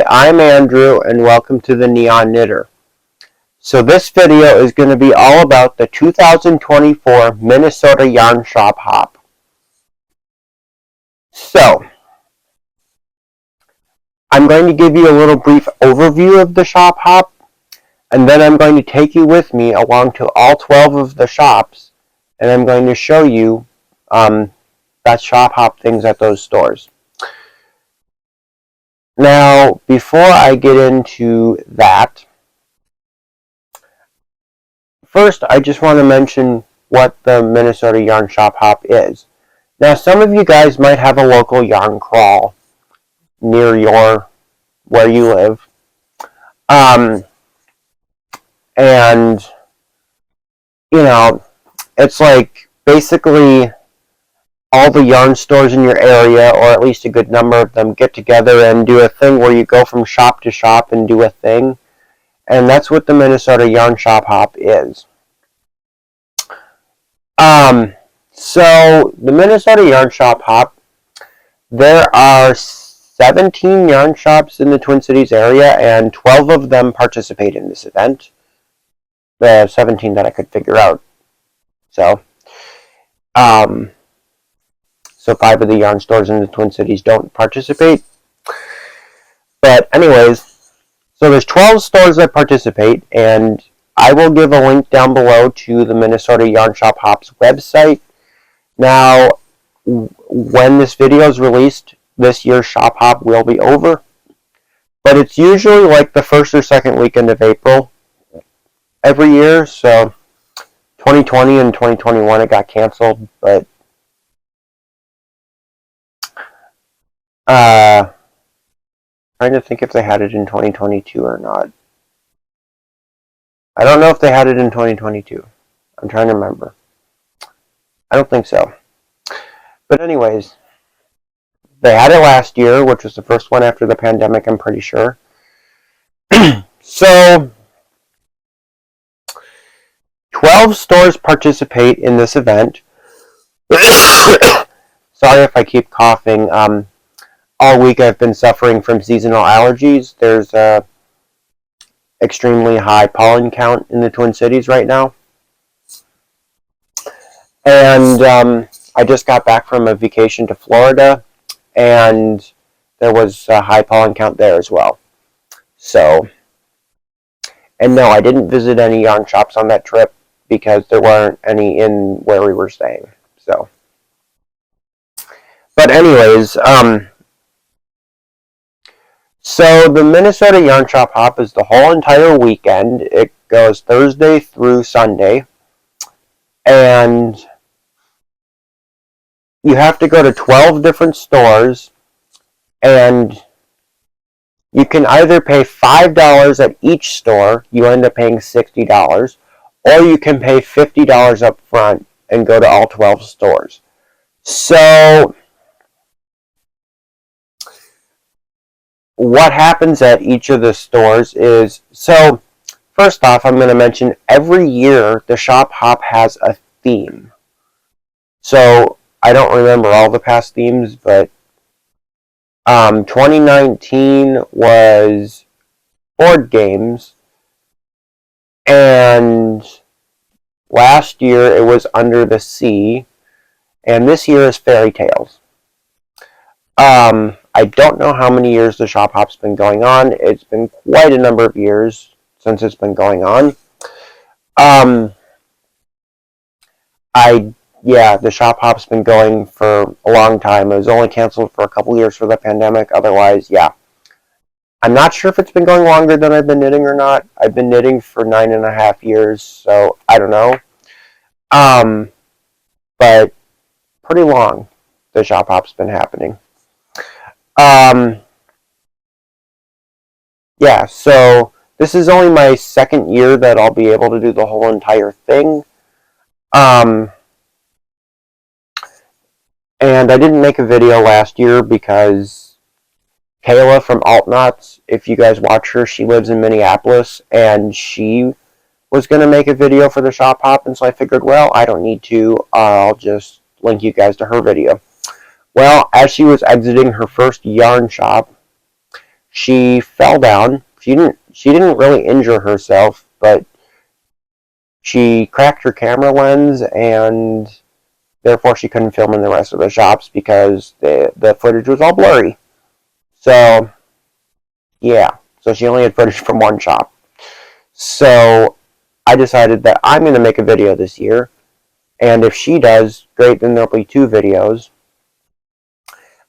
Hi, I'm Andrew and welcome to the Neon Knitter. So this video is going to be all about the 2024 Minnesota Yarn Shop Hop. So, I'm going to give you a little brief overview of the shop hop, and then I'm going to take you with me along to all 12 of the shops, and I'm going to show you best shop hop things at those stores. Now, before I get into that, first I just want to mention what the Minnesota Yarn Shop Hop is. Now, some of you guys might have a local yarn crawl near where you live. And, you know, it's like basically all the yarn stores in your area, or at least a good number of them, get together and do a thing where you go from shop to shop and do a thing. And that's what the Minnesota Yarn Shop Hop is. So the Minnesota Yarn Shop Hop, there are 17 yarn shops in the Twin Cities area, and 12 of them participate in this event. The 17 that I could figure out. So 5 of the yarn stores in the Twin Cities don't participate. But anyways, so there's 12 stores that participate, and I will give a link down below to the Minnesota Yarn Shop Hop's website. Now, when this video is released, this year's shop hop will be over. But it's usually like the first or second weekend of April every year. So 2020 and 2021 it got canceled, but trying to think if they had it in 2022 or not. I don't know if they had it in 2022. I'm trying to remember. I don't think so. But anyways, they had it last year, which was the first one after the pandemic, I'm pretty sure. So, 12 stores participate in this event. Sorry if I keep coughing. All week I've been suffering from seasonal allergies. There's a extremely high pollen count in the Twin Cities right now. And I just got back from a vacation to Florida, and there was a high pollen count there as well. So, and no, I didn't visit any yarn shops on that trip because there weren't any in where we were staying. So, but anyways, so the Minnesota Yarn Shop Hop is the whole entire weekend. It goes Thursday through Sunday. And you have to go to 12 different stores, and you can either pay $5 at each store, you end up paying $60, or you can pay $50 up front and go to all 12 stores. So, what happens at each of the stores is, so first off, I'm going to mention every year the shop hop has a theme. So I don't remember all the past themes, but 2019 was board games, and last year it was Under the Sea, and this year is Fairy Tales. I don't know how many years the shop hop's been going on. It's been quite a number of years since it's been going on. The shop hop's been going for a long time. It was only canceled for a couple years for the pandemic. Otherwise, yeah. I'm not sure if it's been going longer than I've been knitting or not. I've been knitting for 9.5 years, so I don't know. But pretty long the shop hop's been happening. Yeah, so this is only my second year that I'll be able to do the whole entire thing. And I didn't make a video last year because Kayla from Altknots, if you guys watch her, she lives in Minneapolis, and she was going to make a video for the shop hop, and so I figured, well, I don't need to. I'll just link you guys to her video. Well, as she was exiting her first yarn shop, she fell down. She didn't really injure herself, but she cracked her camera lens, and therefore she couldn't film in the rest of the shops because the footage was all blurry. So, yeah. So she only had footage from one shop. So I decided that I'm going to make a video this year. And if she does, great, then there'll be 2 videos.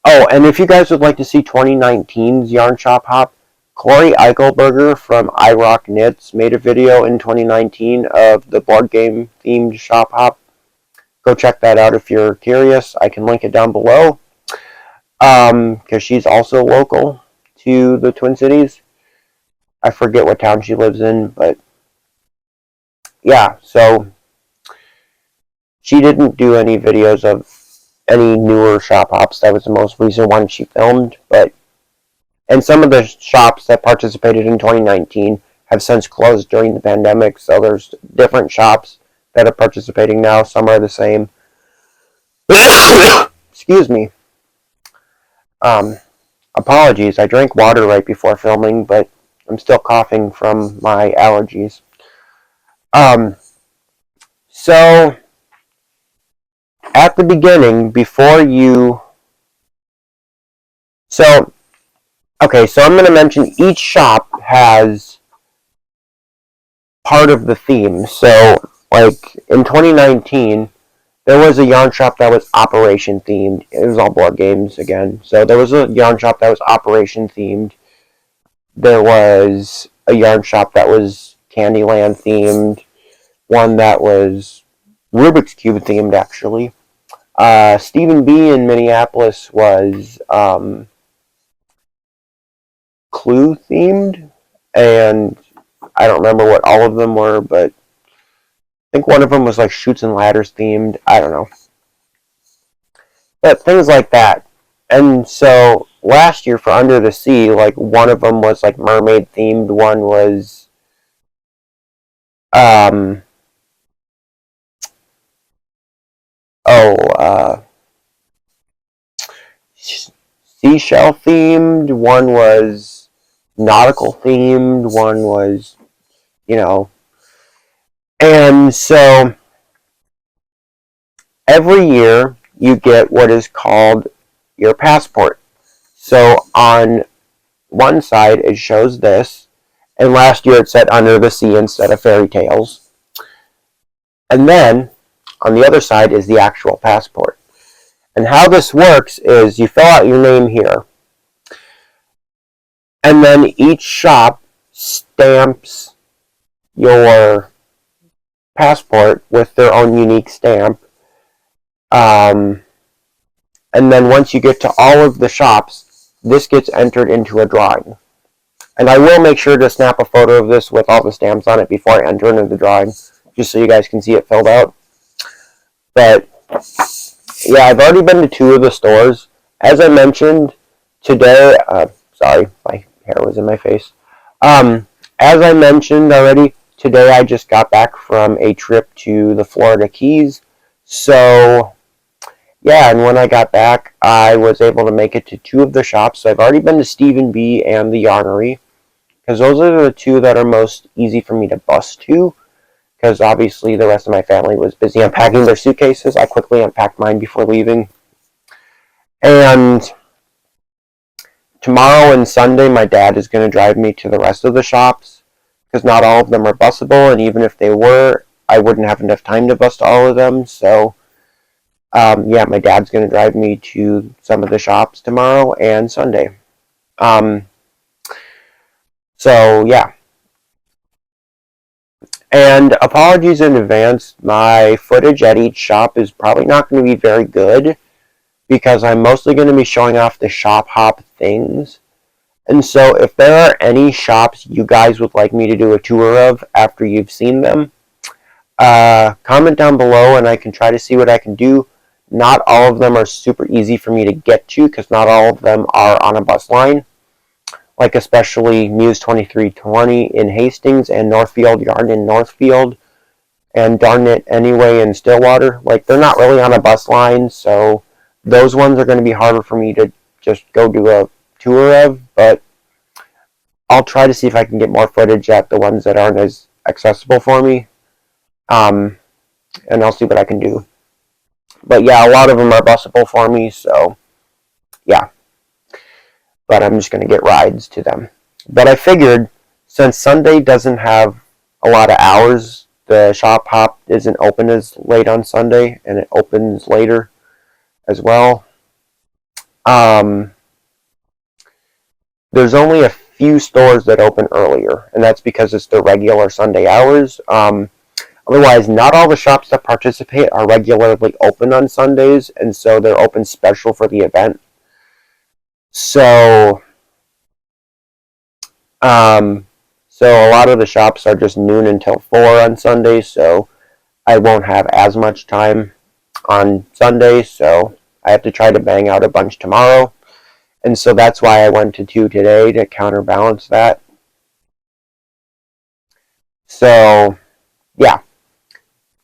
Oh, and if you guys would like to see 2019's Yarn Shop Hop, Corey Eichelberger from iRock Knits made a video in 2019 of the board game themed shop hop. Go check that out if you're curious. I can link it down below. Because she's also local to the Twin Cities. I forget what town she lives in, but yeah, so she didn't do any videos of any newer shop hops. That was the most recent one she filmed, and some of the shops that participated in 2019 have since closed during the pandemic, so there's different shops that are participating now. Some are the same. Excuse me. Apologies, I drank water right before filming, but I'm still coughing from my allergies. So at the beginning, okay, so I'm going to mention each shop has part of the theme. So, like, in 2019, there was a yarn shop that was Operation themed. It was all board games again. So there was a yarn shop that was Operation themed. There was a yarn shop that was Candyland themed. One that was Rubik's Cube themed, actually. Stephen B. in Minneapolis was Clue themed, and I don't remember what all of them were, but I think one of them was like Chutes and Ladders themed. I don't know. But things like that. And so last year for Under the Sea, like one of them was like mermaid themed, one was seashell themed, one was nautical themed, one was, and so every year you get what is called your passport. So on one side it shows this, and last year it said Under the Sea instead of Fairy Tales. And then on the other side is the actual passport. And how this works is you fill out your name here, and then each shop stamps your passport with their own unique stamp. And then once you get to all of the shops, this gets entered into a drawing. And I will make sure to snap a photo of this with all the stamps on it before I enter into the drawing, just so you guys can see it filled out. But yeah, I've already been to 2 of the stores. As I mentioned today, sorry, my hair was in my face. As I mentioned already, today I just got back from a trip to the Florida Keys. So, yeah, and when I got back, I was able to make it to 2 of the shops. So I've already been to Stephen B. and the Yarnery, because those are the 2 that are most easy for me to bus to, because obviously the rest of my family was busy unpacking their suitcases. I quickly unpacked mine before leaving. And tomorrow and Sunday, my dad is going to drive me to the rest of the shops, because not all of them are busable, and even if they were, I wouldn't have enough time to bus to all of them. So, yeah, my dad's going to drive me to some of the shops tomorrow and Sunday. So, yeah. And apologies in advance, my footage at each shop is probably not going to be very good, because I'm mostly going to be showing off the shop hop things. And so if there are any shops you guys would like me to do a tour of after you've seen them, comment down below and I can try to see what I can do. Not all of them are super easy for me to get to, because not all of them are on a bus line. Like especially Muse 2320 in Hastings and Northfield Yarn in Northfield and Darn It Anyway in Stillwater. Like, they're not really on a bus line, so those ones are going to be harder for me to just go do a tour of. But I'll try to see if I can get more footage at the ones that aren't as accessible for me. And I'll see what I can do. But yeah, a lot of them are busable for me, so yeah. But I'm just going to get rides to them. But I figured since Sunday doesn't have a lot of hours, the shop hop isn't open as late on Sunday, and it opens later as well. There's only a few stores that open earlier, and that's because it's the regular Sunday hours. Otherwise, not all the shops that participate are regularly open on Sundays, and so they're open special for the event. So, so a lot of the shops are just noon until 4 on Sundays, so I won't have as much time on Sunday, so I have to try to bang out a bunch tomorrow. And so that's why I went to 2 today to counterbalance that. So, yeah.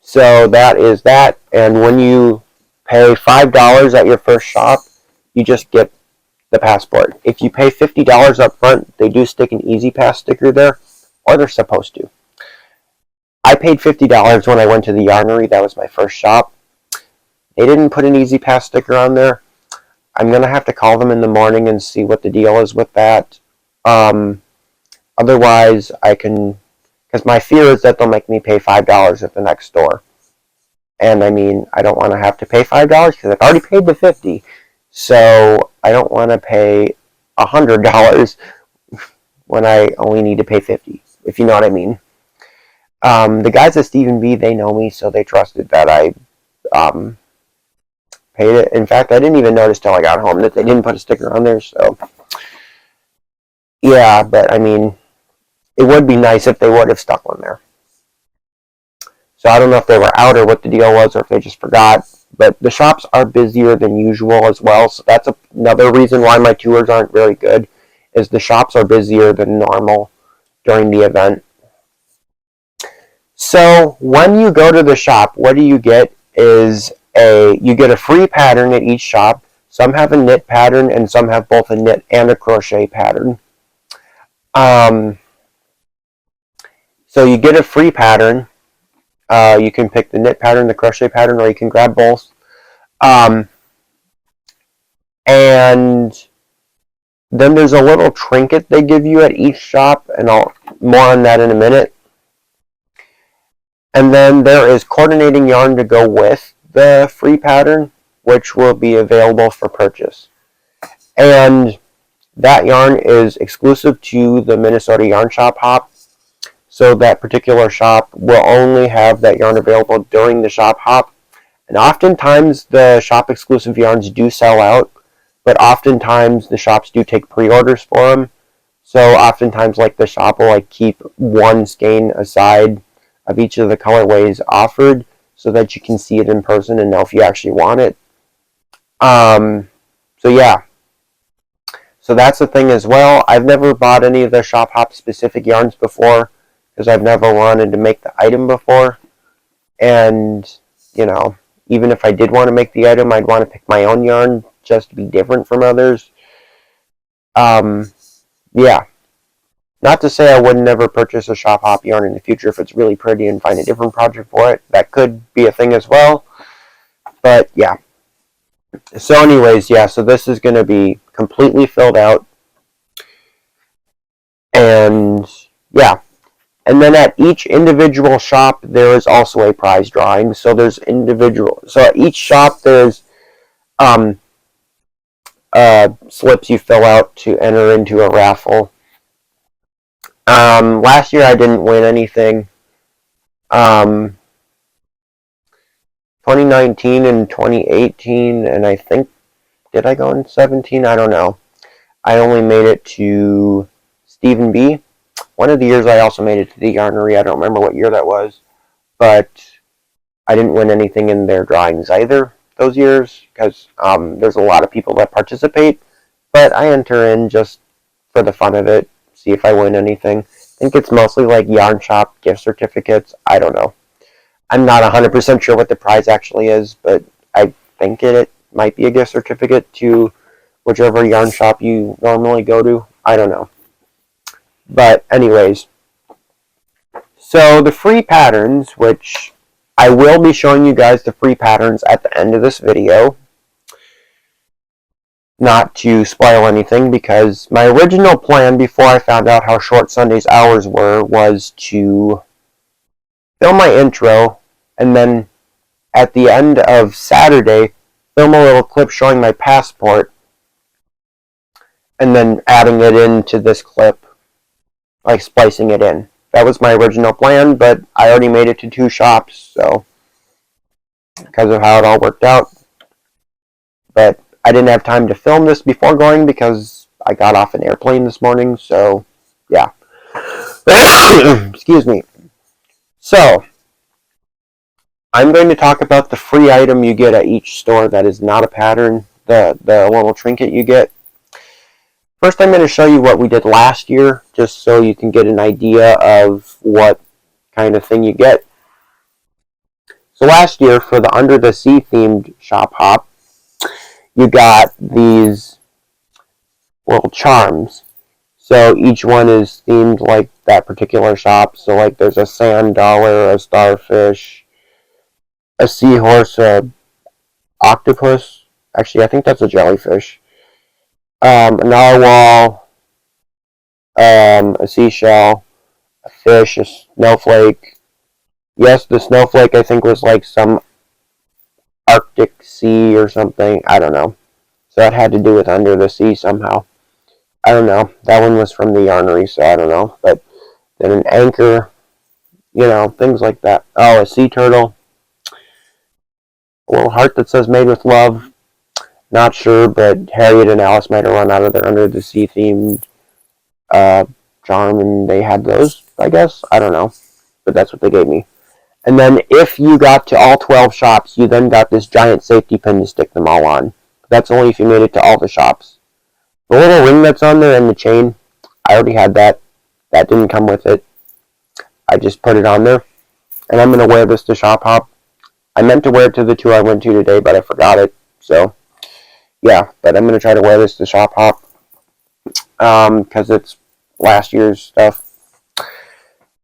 So that is that. And when you pay $5 at your first shop, you just get the passport. If you pay $50 up front, they do stick an Easy Pass sticker there, or they're supposed to. I paid $50 when I went to the yarnery. That was my first shop. They didn't put an Easy Pass sticker on there. I'm going to have to call them in the morning and see what the deal is with that. Otherwise, I can, because my fear is that they'll make me pay $5 at the next store. And I mean, I don't want to have to pay $5 because I've already paid the $50. So I don't want to pay $100 when I only need to pay $50, if you know what I mean. The guys at Stephen B, they know me, so they trusted that I paid it. In fact, I didn't even notice till I got home that they didn't put a sticker on there. So yeah, but I mean, it would be nice if they would have stuck one there. So I don't know if they were out or what the deal was, or if they just forgot. But the shops are busier than usual as well. So that's another reason why my tours aren't very good, is the shops are busier than normal during the event. So when you go to the shop, what you get is you get a free pattern at each shop. Some have a knit pattern, and some have both a knit and a crochet pattern. So you get a free pattern. You can pick the knit pattern, the crochet pattern, or you can grab both. And then there's a little trinket they give you at each shop, and I'll more on that in a minute. And then there is coordinating yarn to go with the free pattern, which will be available for purchase. And that yarn is exclusive to the Minnesota Yarn Shop hop. So that particular shop will only have that yarn available during the shop hop. And oftentimes the shop exclusive yarns do sell out, but oftentimes the shops do take pre-orders for them. So oftentimes like the shop will like keep one skein aside of each of the colorways offered so that you can see it in person and know if you actually want it. So yeah. So that's the thing as well. I've never bought any of the shop hop specific yarns before because I've never wanted to make the item before. And, you know, even if I did want to make the item, I'd want to pick my own yarn just to be different from others. Yeah. Not to say I would never purchase a shop hop yarn in the future if it's really pretty and find a different project for it. That could be a thing as well. But yeah. So anyways, yeah, so this is going to be completely filled out. And yeah. And then at each individual shop, there is also a prize drawing. So there's individual. So at each shop, there's slips you fill out to enter into a raffle. Last year I didn't win anything. 2019 and 2018, and I think, did I go in 17? I don't know. I only made it to Stephen B. One of the years I also made it to the yarnery. I don't remember what year that was, but I didn't win anything in their drawings either those years because there's a lot of people that participate, but I enter in just for the fun of it, see if I win anything. I think it's mostly like yarn shop gift certificates. I don't know. I'm not 100% sure what the prize actually is, but I think it might be a gift certificate to whichever yarn shop you normally go to. I don't know. But anyways, so the free patterns, which I will be showing you guys the free patterns at the end of this video, not to spoil anything, because my original plan before I found out how short Sunday's hours were was to film my intro and then at the end of Saturday film a little clip showing my passport and then adding it into this clip, like splicing it in. That was my original plan, but I already made it to 2 shops, so because of how it all worked out. But I didn't have time to film this before going because I got off an airplane this morning, so yeah. Excuse me. So, I'm going to talk about the free item you get at each store that is not a pattern, the little trinket you get. First, I'm going to show you what we did last year, just so you can get an idea of what kind of thing you get. So last year, for the Under the Sea themed shop hop, you got these little charms. So each one is themed like that particular shop. So like there's a sand dollar, a starfish, a seahorse, a octopus. Actually, I think that's a jellyfish. A narwhal, a seashell, a fish, a snowflake. Yes, the snowflake I think was like some Arctic sea or something. I don't know. So that had to do with Under the Sea somehow. I don't know. That one was from the yarnery, so I don't know. But then an anchor, you know, things like that. Oh, a sea turtle. A little heart that says made with love. Not sure, but Harriet and Alice might have run out of their Under the Sea themed charm, and they had those, I guess. I don't know. But that's what they gave me. And then if you got to all 12 shops, you then got this giant safety pin to stick them all on. That's only if you made it to all the shops. The little ring that's on there and the chain, I already had that. That didn't come with it. I just put it on there. And I'm going to wear this to shop hop. I meant to wear it to the 2 I went to today, but I forgot it. So, yeah. But I'm going to try to wear this to shop hop. Because it's last year's stuff.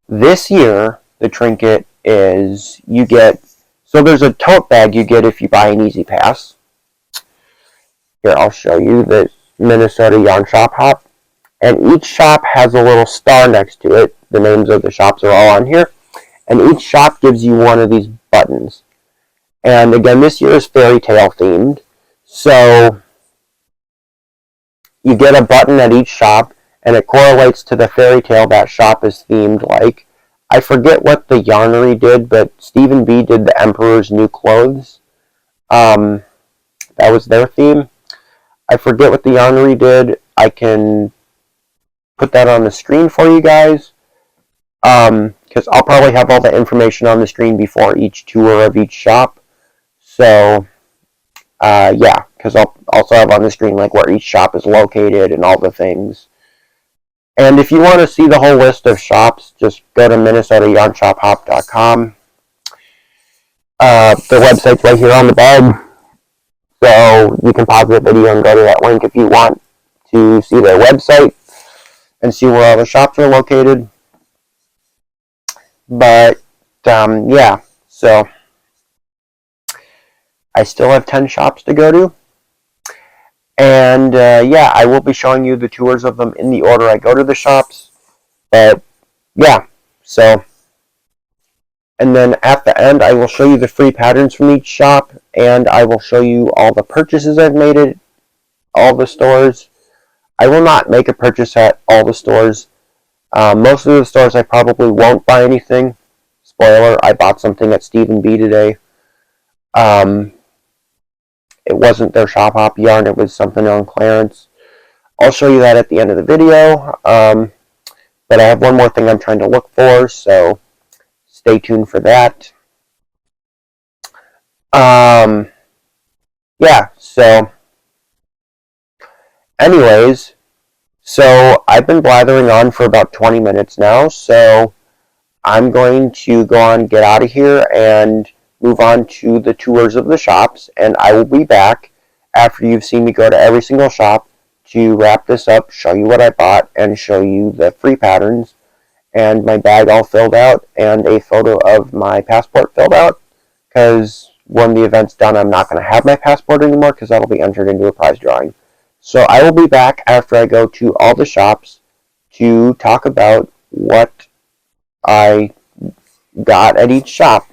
This year, the trinket is you get... So there's a tote bag you get if you buy an Easy Pass. Here, I'll show you the Minnesota Yarn Shop Hop. And each shop has a little star next to it. The names of the shops are all on here. And each shop gives you one of these buttons. And again, this year is fairy tale themed. So you get a button at each shop, and it correlates to the fairy tale that shop is themed like. I forget what the yarnery did, but Stephen B. did the Emperor's New Clothes. That was their theme. I forget what the yarnery did. I can put that on the screen for you guys. Because I'll probably have all the information on the screen before each tour of each shop. So, yeah, because I'll also have on the screen like where each shop is located and all the things. And if you want to see the whole list of shops, just go to MinnesotaYarnShopHop.com. The website's right here on the bed. So you can pause the video and go to that link if you want to see their website and see where all the shops are located. But, yeah, so I still have 10 shops to go to. And, yeah, I will be showing you the tours of them in the order I go to the shops. But, yeah, so... And then at the end, I will show you the free patterns from each shop, and I will show you all the purchases I've made at all the stores. I will not make a purchase at all the stores. Most of the stores I probably won't buy anything. Spoiler, I bought something at Stephen B. today. It wasn't their shop hop yarn, it was something on clearance. I'll show you that at the end of the video. But I have one more thing I'm trying to look for, so... Stay tuned for that. Yeah, so anyways, so I've been blathering on for about 20 minutes now, so I'm going to go on, get out of here, and move on to the tours of the shops, and I will be back after you've seen me go to every single shop, to wrap this up, show you what I bought, and show you the free patterns and my bag all filled out and a photo of my passport filled out, because when the event's done, I'm not going to have my passport anymore because that'll be entered into a prize drawing. So I will be back after I go to all the shops to talk about what I got at each shop.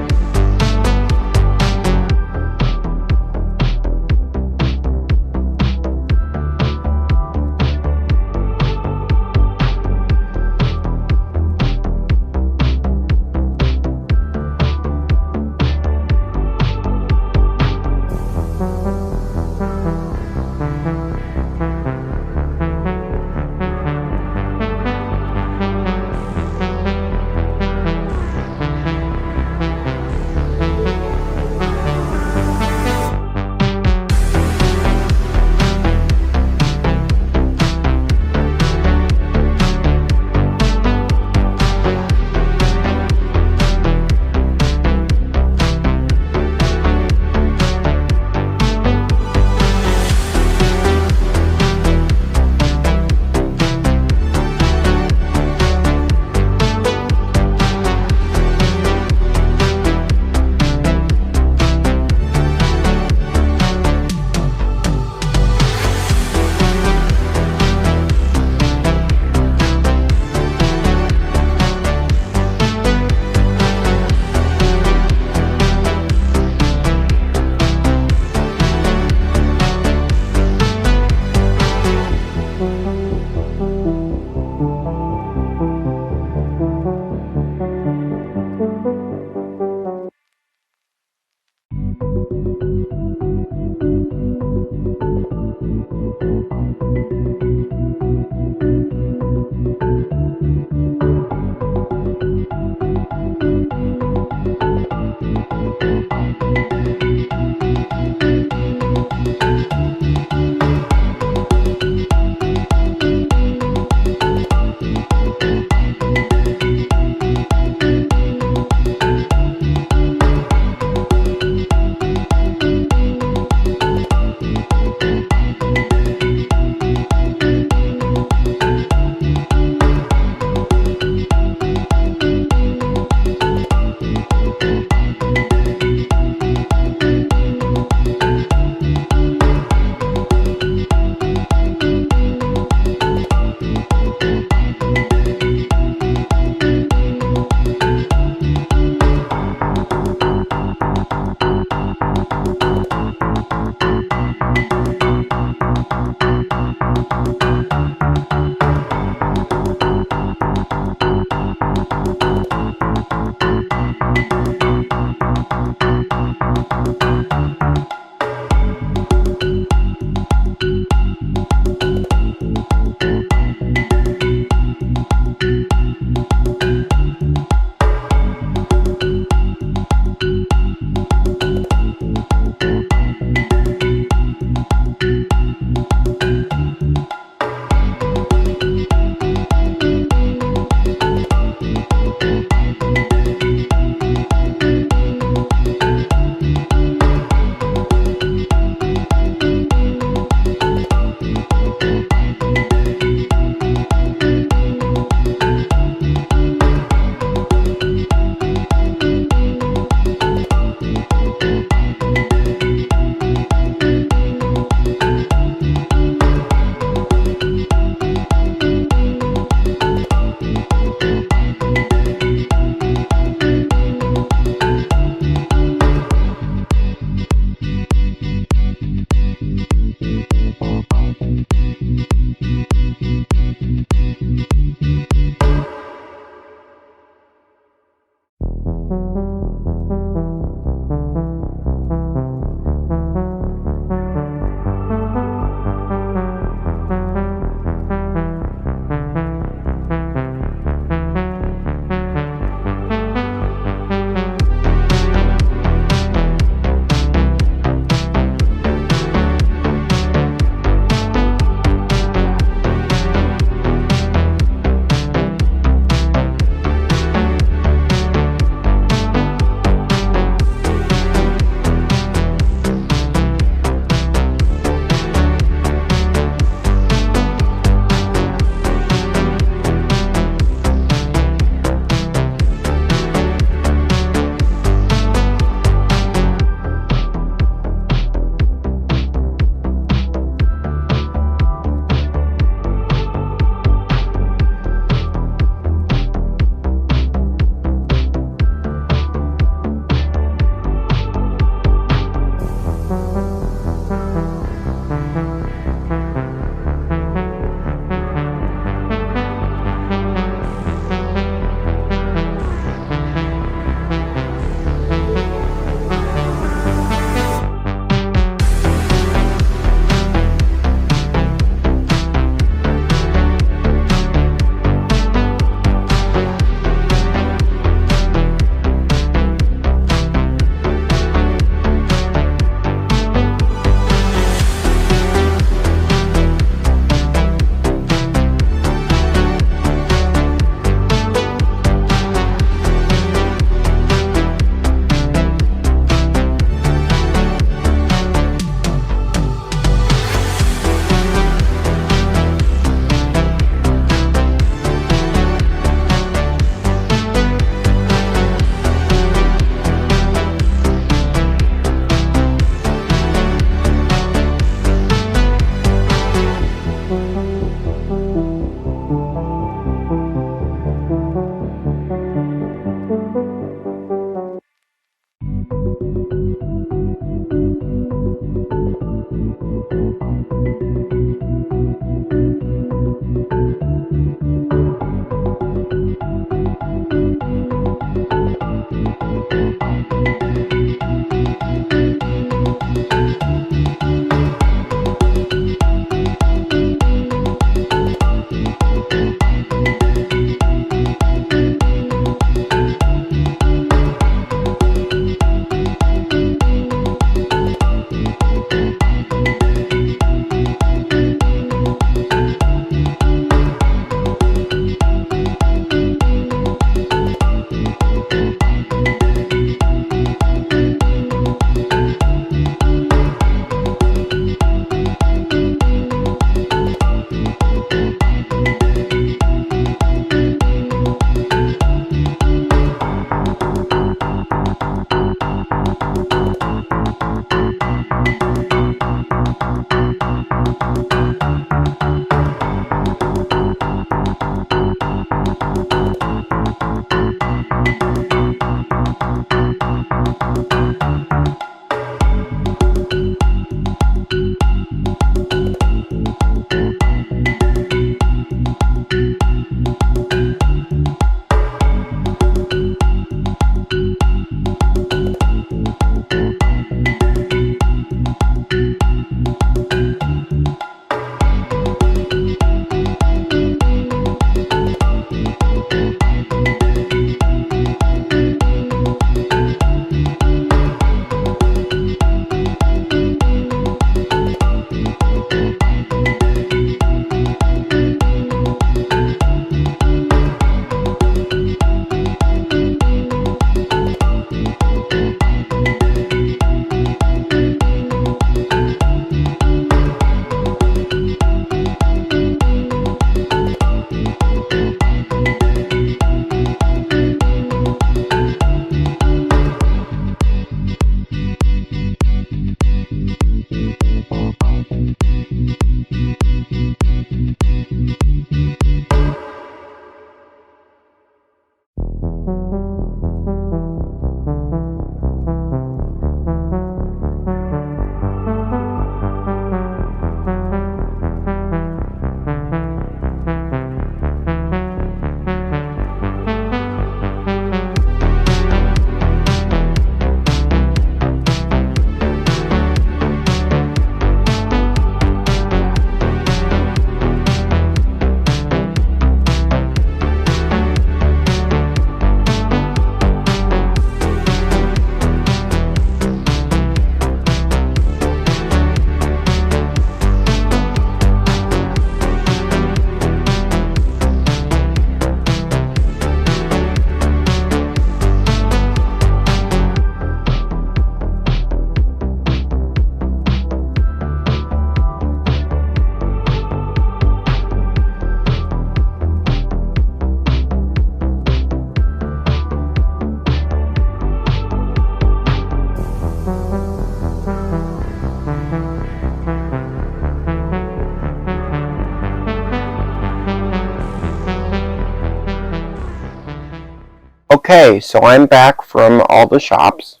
Okay, so I'm back from all the shops,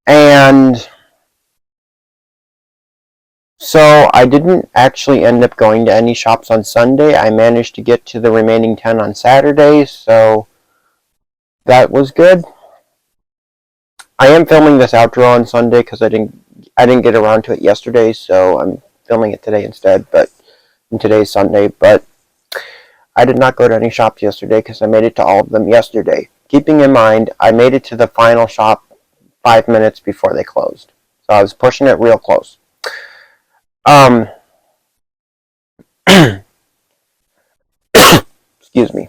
and so I didn't actually end up going to any shops on Sunday. I managed to get to the remaining 10 on Saturday, so that was good. I am filming this outro on Sunday because I didn't get around to it yesterday, so I'm filming it today instead. But today's Sunday, but I did not go to any shops yesterday because I made it to all of them yesterday. Keeping in mind, I made it to the final shop 5 minutes before they closed, so I was pushing it real close. Excuse me.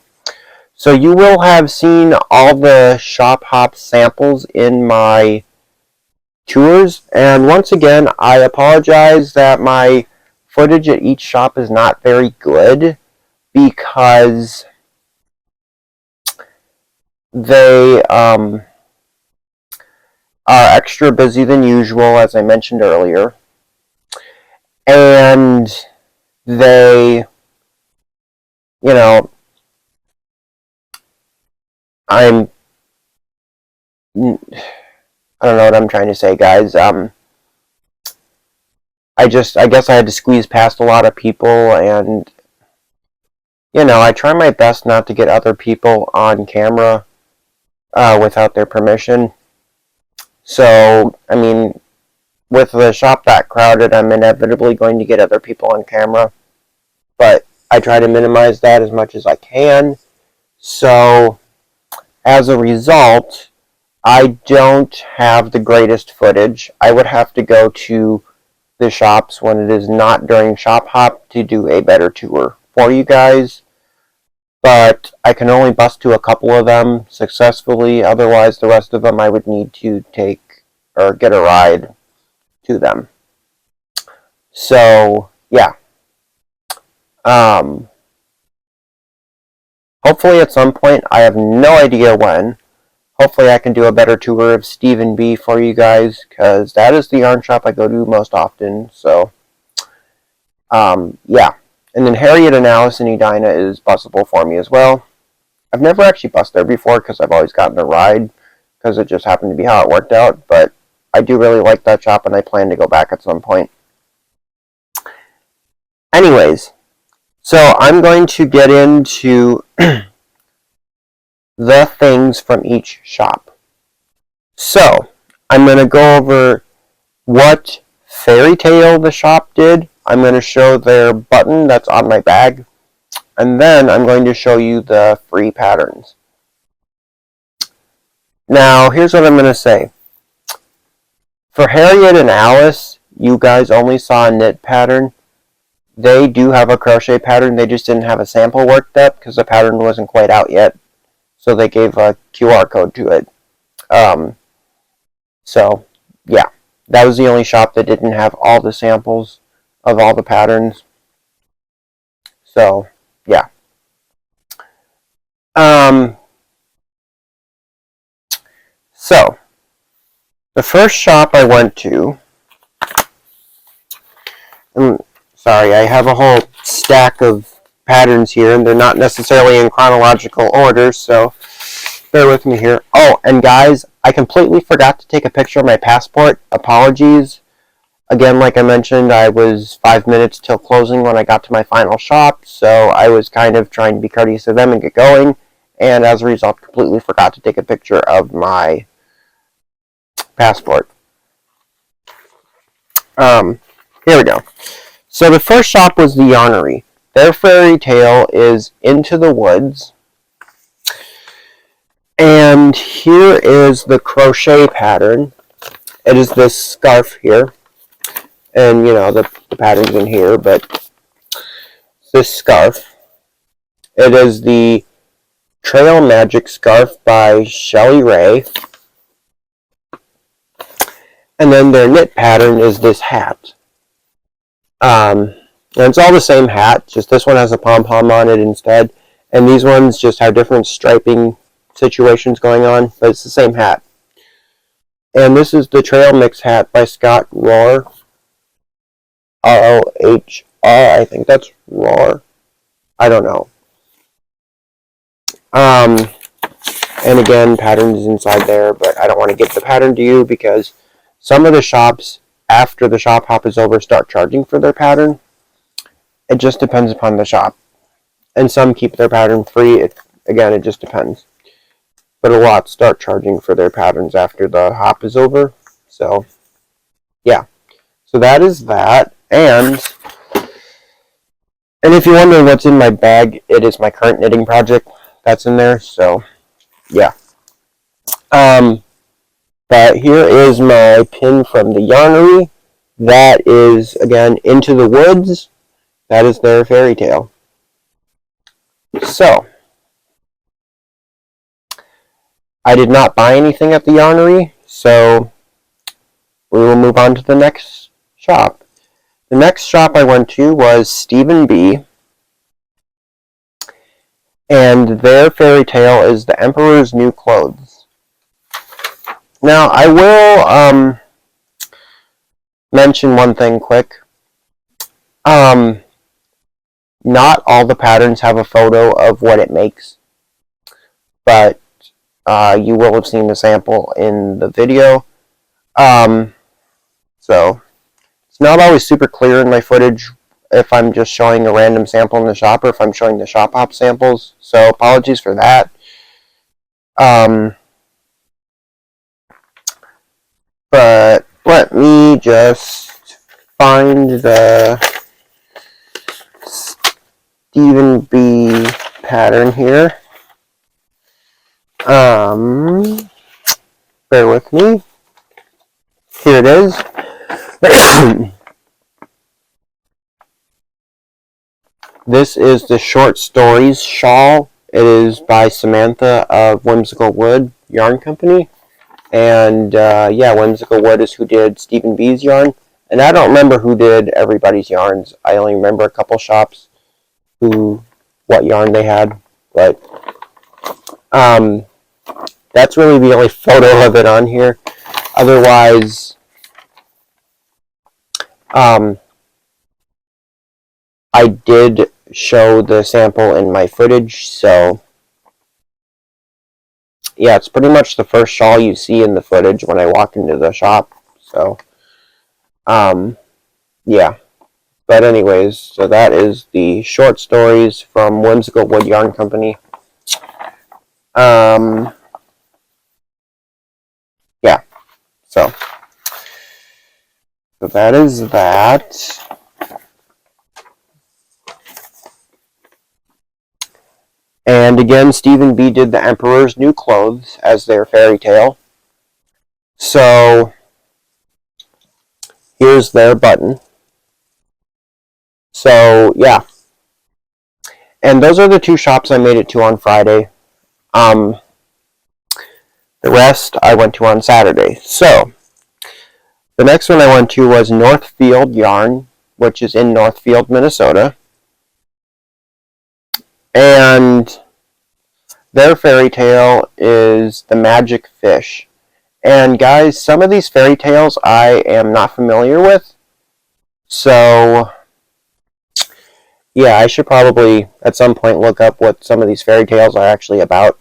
So you will have seen all the shop hop samples in my tours, and once again, I apologize that my footage at each shop is not very good because they are extra busy than usual, as I mentioned earlier, and they, you know, I don't know what I'm trying to say, guys. I guess I had to squeeze past a lot of people, and I try my best not to get other people on camera without their permission. So, I mean, with the shop that crowded, I'm inevitably going to get other people on camera, but I try to minimize that as much as I can. So, as a result, I don't have the greatest footage. I would have to go to the shops when it is not during shop hop to do a better tour for you guys, but I can only bust to a couple of them successfully. Otherwise, the rest of them I would need to take or get a ride to them. So yeah, hopefully at some point, I have no idea when, hopefully I can do a better tour of Stephen B for you guys, because that is the yarn shop I go to most often. So yeah. And then Harriet and Alice and Edina is busable for me as well. I've never actually bussed there before because I've always gotten a ride because it just happened to be how it worked out. But I do really like that shop and I plan to go back at some point. Anyways, so I'm going to get into the things from each shop. So I'm going to go over what fairy tale the shop did. I'm going to show their button that's on my bag. And then I'm going to show you the free patterns. Now, here's what I'm going to say. For Harriet and Alice, you guys only saw a knit pattern. They do have a crochet pattern. They just didn't have a sample worked up because the pattern wasn't quite out yet. So they gave a QR code to it. So, yeah. That was the only shop that didn't have all the samples of all the patterns. So, yeah. So, the first shop I went to, sorry, I have a whole stack of patterns here, and they're not necessarily in chronological order, so bear with me here. Oh, and guys, I completely forgot to take a picture of my passport. Apologies. Again, like I mentioned, I was 5 minutes till closing when I got to my final shop, so I was kind of trying to be courteous of them and get going, and as a result, completely forgot to take a picture of my passport. Here we go. So the first shop was the Yarnery. Their fairy tale is Into the Woods. And here is the crochet pattern. It is this scarf here. And, the pattern's in here, but this scarf. It is the Trail Magic Scarf by Shelly Ray. And then their knit pattern is this hat. And it's all the same hat, just this one has a pom-pom on it instead. And these ones just have different striping situations going on, but it's the same hat. And this is the Trail Mix hat by Scott Rohr. R-O-H-R, I think that's Rohr. I don't know. And And again, pattern is inside there, but I don't want to give the pattern to you because some of the shops, after the shop hop is over, start charging for their pattern. It just depends upon the shop. And some keep their pattern free. Again, it just depends. But a lot start charging for their patterns after the hop is over. So, yeah. So that is that. And if you're wondering what's in my bag, it is my current knitting project that's in there. So, yeah. But here is my pin from the yarnery. That is, again, Into the Woods. That is their fairy tale. So, I did not buy anything at the yarnery, so we will move on to the next shop. The next shop I went to was Stephen B. And their fairy tale is The Emperor's New Clothes. Now, I will mention one thing quick. Not all the patterns have a photo of what it makes, but you will have seen the sample in the video. So, it's not always super clear in my footage if I'm just showing a random sample in the shop or if I'm showing the shop hop samples. So, apologies for that. But let me just find the Stephen B pattern here. Bear with me. Here it is. This is the short stories shawl. It is by Samantha of Whimsical Wood Yarn Company. And yeah, Whimsical Wood is who did Stephen B's yarn. And I don't remember who did everybody's yarns. I only remember a couple shops what yarn they had. But that's really the only photo of it on here. Otherwise, I did show the sample in my footage, so yeah, it's pretty much the first shawl you see in the footage when I walk into the shop. So, yeah. But anyways, so that is the short stories from Whimsical Wood Yarn Company. Yeah. So that is that. And again, Stephen B did The Emperor's New Clothes as their fairy tale. So here's their button. So yeah. And those are the two shops I made it to on Friday. The rest I went to on Saturday. So the next one I went to was Northfield Yarn, which is in Northfield, Minnesota. And their fairy tale is The Magic Fish. And guys, some of these fairy tales I am not familiar with. So, yeah, I should probably at some point look up what some of these fairy tales are actually about.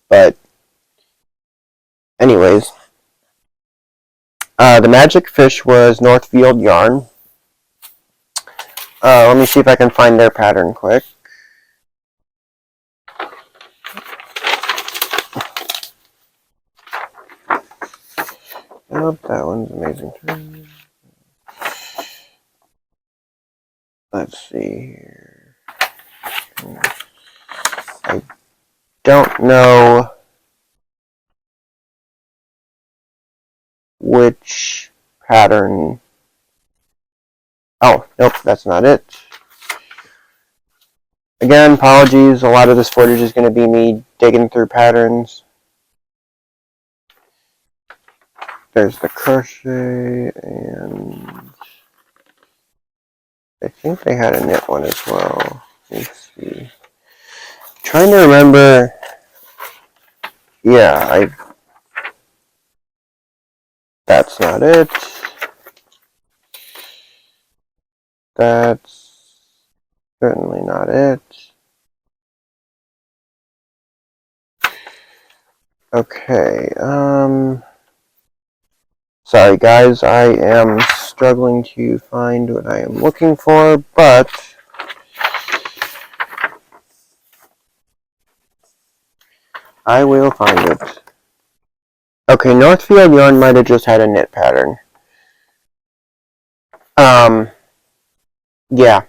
But, anyways, The Magic Fish was Northfield Yarn. Let me see if I can find their pattern quick. Oh, that one's amazing too. Let's see here. I don't know which pattern. Oh, nope, that's not it. Again, apologies. A lot of this footage is going to be me digging through patterns. There's the crochet, and I think they had a knit one as well. Let's see. I'm trying to remember. Yeah, that's not it. That's certainly not it. Okay, sorry guys, I am struggling to find what I am looking for, but I will find it. Okay, Northfield yarn might have just had a knit pattern. Yeah.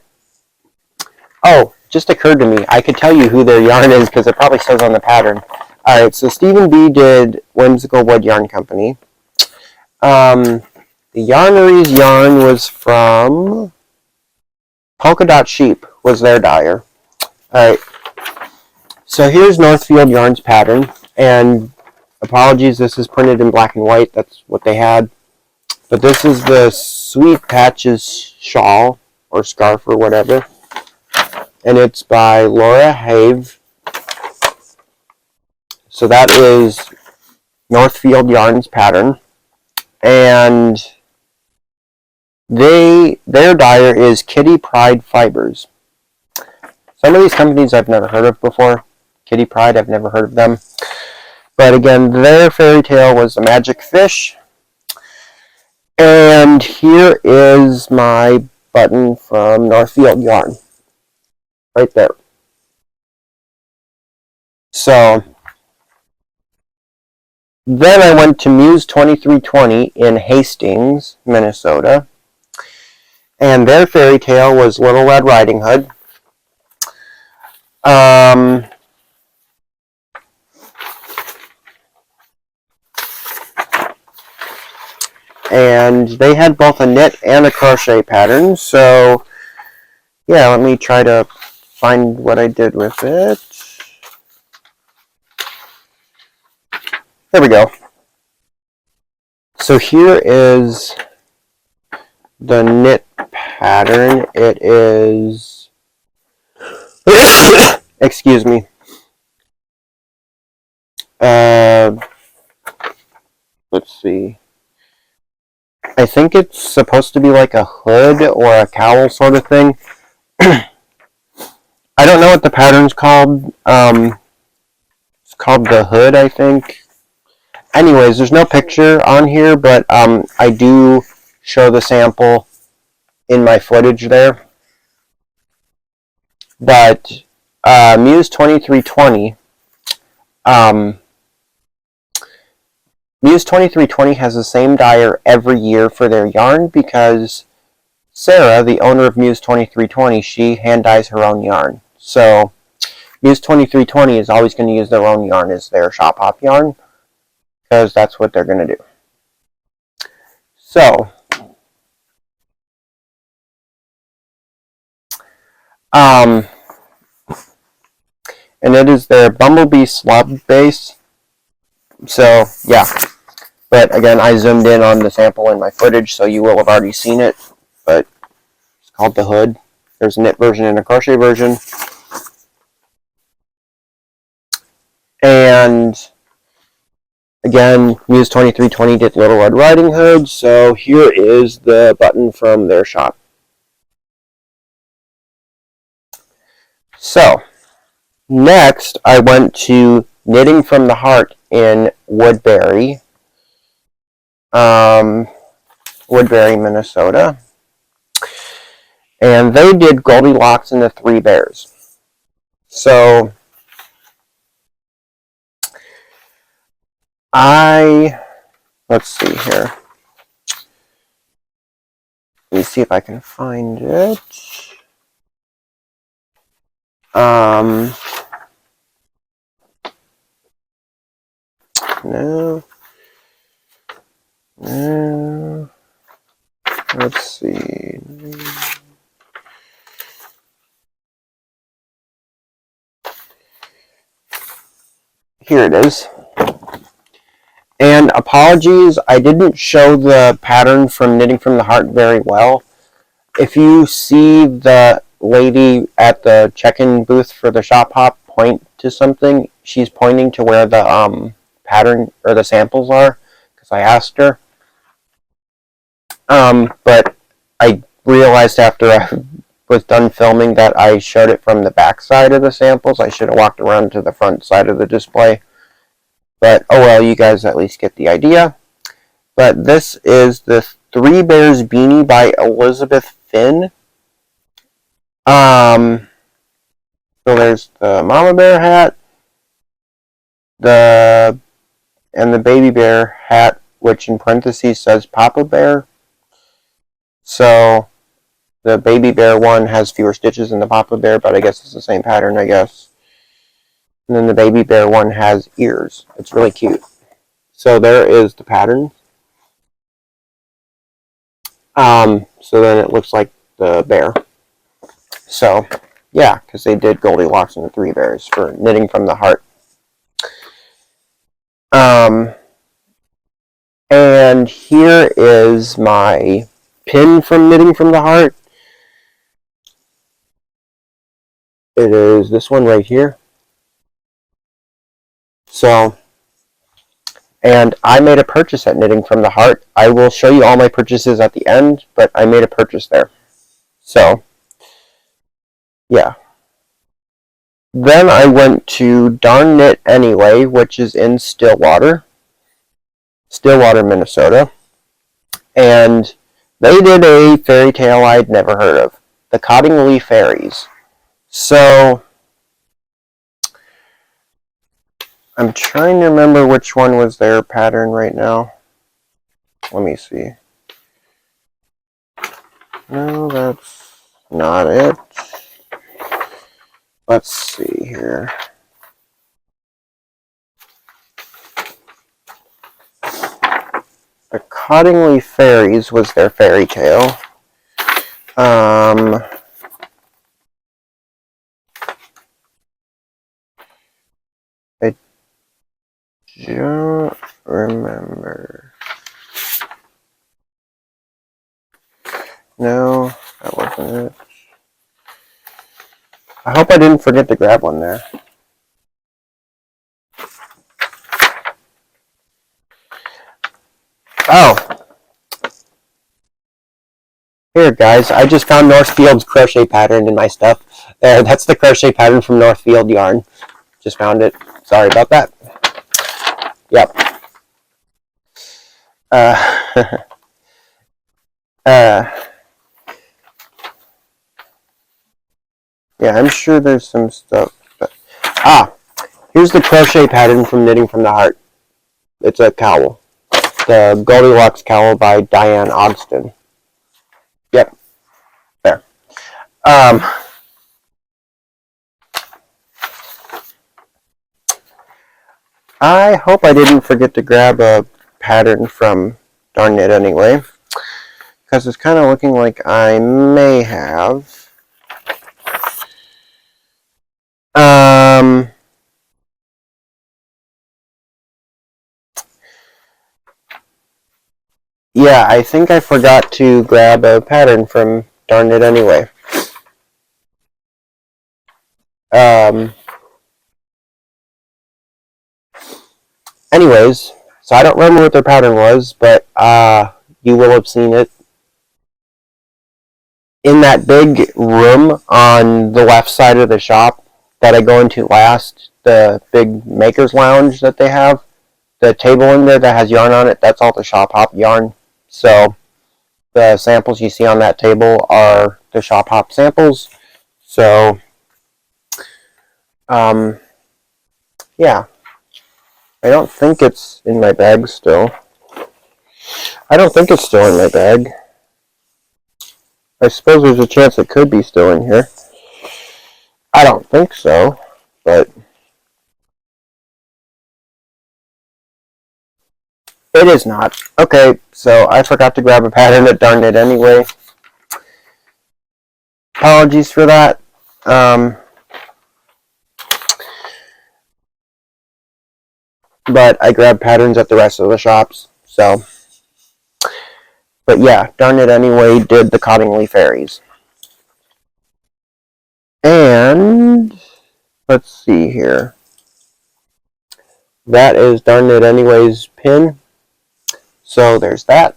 Oh, just occurred to me. I could tell you who their yarn is because it probably says on the pattern. Alright, so Stephen B. did Whimsical Wood Yarn Company. The Yarnery's yarn was from Polka Dot Sheep, was their dyer. Alright, so here's Northfield Yarn's pattern, and apologies, this is printed in black and white, that's what they had. But this is the Sweet Patches shawl, or scarf, or whatever. And it's by Laura Have. So that is Northfield Yarn's pattern. And their dyer is Kitty Pride Fibers. Some of these companies I've never heard of before. Kitty Pride, I've never heard of them. But again, their fairy tale was the magic fish. And here is my button from Northfield Yarn. Right there. So then I went to Muse 2320 in Hastings, Minnesota. And their fairy tale was Little Red Riding Hood. And they had both a knit and a crochet pattern. So yeah, let me try to find what I did with it. There we go. So here is the knit pattern. It is, excuse me. Let's see. I think it's supposed to be like a hood or a cowl sort of thing. I don't know what the pattern's called. It's called the hood, I think. Anyways, there's no picture on here, but I do show the sample in my footage there. But Muse 2320, Muse 2320 has the same dyer every year for their yarn because Sarah, the owner of Muse 2320, she hand dyes her own yarn. So Muse 2320 is always going to use their own yarn as their shop hop yarn because that's what they're going to do. So and it is their Bumblebee slub base. So yeah, but again, I zoomed in on the sample in my footage, so you will have already seen it. But it's called the hood. There's a knit version and a crochet version. And again, Muse 2320 did Little Red Riding Hood, so here is the button from their shop. So, next I went to Knitting from the Heart in Woodbury, Minnesota. And they did Goldilocks and the Three Bears. So, let's see here. Let me see if I can find it. No. Let's see. Here it is. And apologies, I didn't show the pattern from Knitting from the Heart very well. If you see the lady at the check-in booth for the shop hop point to something, she's pointing to where the pattern or the samples are, because I asked her. But I realized after I was done filming that I showed it from the back side of the samples. I should have walked around to the front side of the display. But, oh well, you guys at least get the idea. But this is the Three Bears Beanie by Elizabeth Finn. So there's the mama bear hat, and the baby bear hat, which in parentheses says Papa Bear. So the baby bear one has fewer stitches than the Papa Bear, but I guess it's the same pattern, I guess. And then the baby bear one has ears. It's really cute. So there is the pattern. So then it looks like the bear. So, yeah, because they did Goldilocks and the Three Bears for Knitting from the Heart. And here is my pin from Knitting from the Heart. It is this one right here. So, and I made a purchase at Knitting from the Heart. I will show you all my purchases at the end, but I made a purchase there. So, yeah. Then I went to Darn Knit Anyway, which is in Stillwater, Minnesota. And they did a fairy tale I'd never heard of, the Cottingley Fairies. So, I'm trying to remember which one was their pattern right now. Let me see. No, that's not it. Let's see here. The Cottingley Fairies was their fairy tale. I don't remember. No, that wasn't it. I hope I didn't forget to grab one there. Oh. Here, guys, I just found Northfield's crochet pattern in my stuff. There, that's the crochet pattern from Northfield Yarn. Just found it. Sorry about that. Yep. Yeah, I'm sure there's some stuff. But, here's the crochet pattern from Knitting from the Heart. It's a cowl. The Goldilocks cowl by Diane Ogston. Yep. There. I hope I didn't forget to grab a pattern from Darn Knit Anyway, because it's kind of looking like I may have. Yeah, I think I forgot to grab a pattern from Darn Knit Anyway. Anyways, so I don't remember what their pattern was, but you will have seen it in that big room on the left side of the shop that I go into last, the big maker's lounge that they have. The table in there that has yarn on it, that's all the Shop Hop yarn. So the samples you see on that table are the Shop Hop samples. So, yeah. I don't think it's in my bag still. I don't think it's still in my bag. I suppose there's a chance it could be still in here. I don't think so, but it is not. Okay, so I forgot to grab a pattern at Darn Knit Anyway. Apologies for that. But I grabbed patterns at the rest of the shops, so. But yeah, Darn Knit Anyway did the Cottingley Fairies. And let's see here. That is Darn Knit Anyway's pin. So there's that.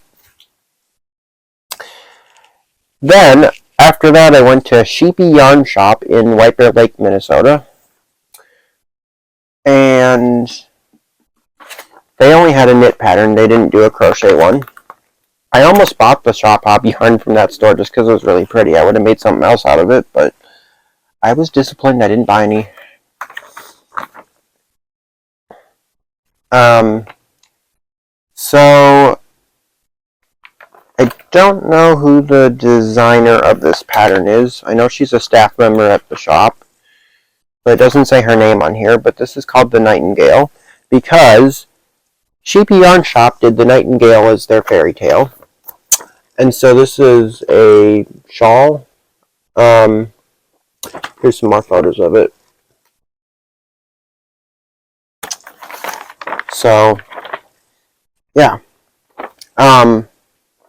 Then, after that, I went to Sheepy Yarn Shop in White Bear Lake, Minnesota. And They only had a knit pattern. They didn't do a crochet one. I almost bought the shop hop yarn from that store just because it was really pretty. I would have made something else out of it, but I was disciplined. I didn't buy any. So I don't know who the designer of this pattern is. I know she's a staff member at the shop, but it doesn't say her name on here. But this is called the Nightingale because Sheepy Yarn Shop did the Nightingale as their fairy tale. And so this is a shawl. Here's some more photos of it. So, yeah. And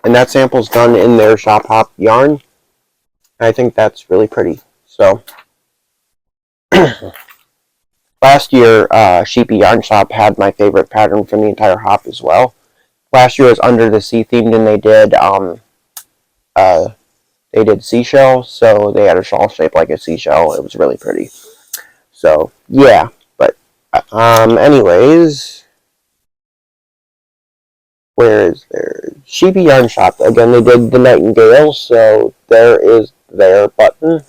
that sample's done in their shop hop yarn. I think that's really pretty. So, last year, Sheepy Yarn Shop had my favorite pattern from the entire hop as well. Last year was Under the Sea themed, and they did seashells, so they had a shawl shaped like a seashell. It was really pretty. So, yeah. But, anyways, where is there? Sheepy Yarn Shop. Again, they did the Nightingale, so there is their button.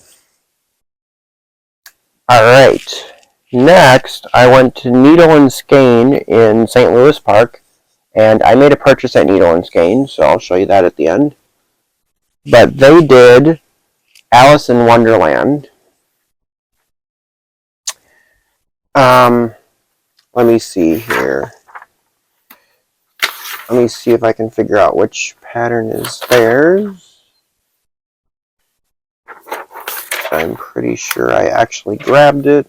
Alright. Next, I went to Needle and Skein in St. Louis Park, and I made a purchase at Needle and Skein, so I'll show you that at the end. But they did Alice in Wonderland. Let me see here. Let me see if I can figure out which pattern is theirs. I'm pretty sure I actually grabbed it.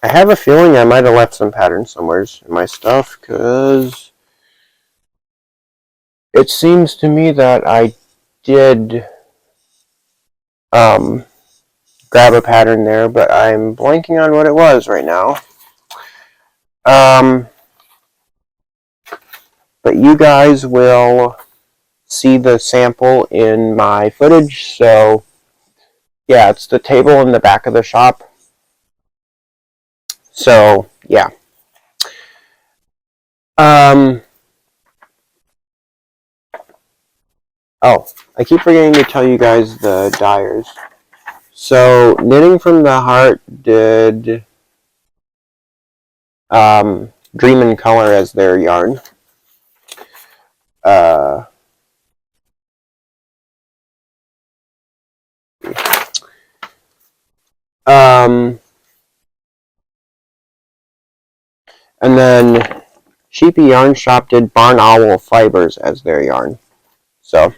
I have a feeling I might have left some patterns somewhere in my stuff, because it seems to me that I did grab a pattern there, but I'm blanking on what it was right now. But you guys will see the sample in my footage, so yeah, it's the table in the back of the shop. So, yeah. Oh, I keep forgetting to tell you guys the dyers. So, Knitting from the Heart did Dream in Color as their yarn. And then Sheepy Yarn Shop did Barn Owl Fibers as their yarn. So,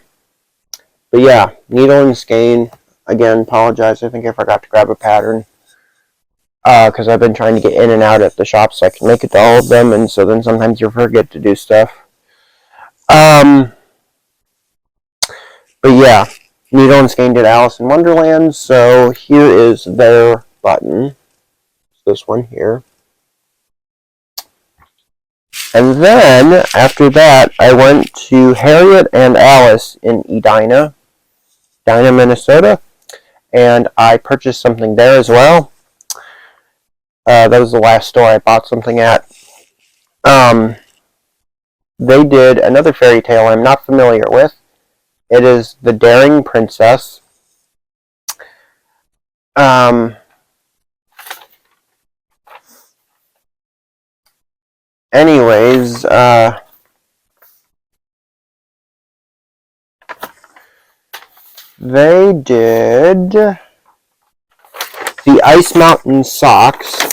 but yeah, Needle and Skein. Again, apologize. I think I forgot to grab a pattern. Because I've been trying to get in and out at the shop so I can make it to all of them, and so then sometimes you forget to do stuff. But yeah, Needle and Skein did Alice in Wonderland, so here is their button. This one here. And then, after that, I went to Harriet and Alice in Edina, Minnesota, and I purchased something there as well. That was the last store I bought something at. They did another fairy tale I'm not familiar with. It is The Daring Princess. Anyways, they did the Ice Mountain Socks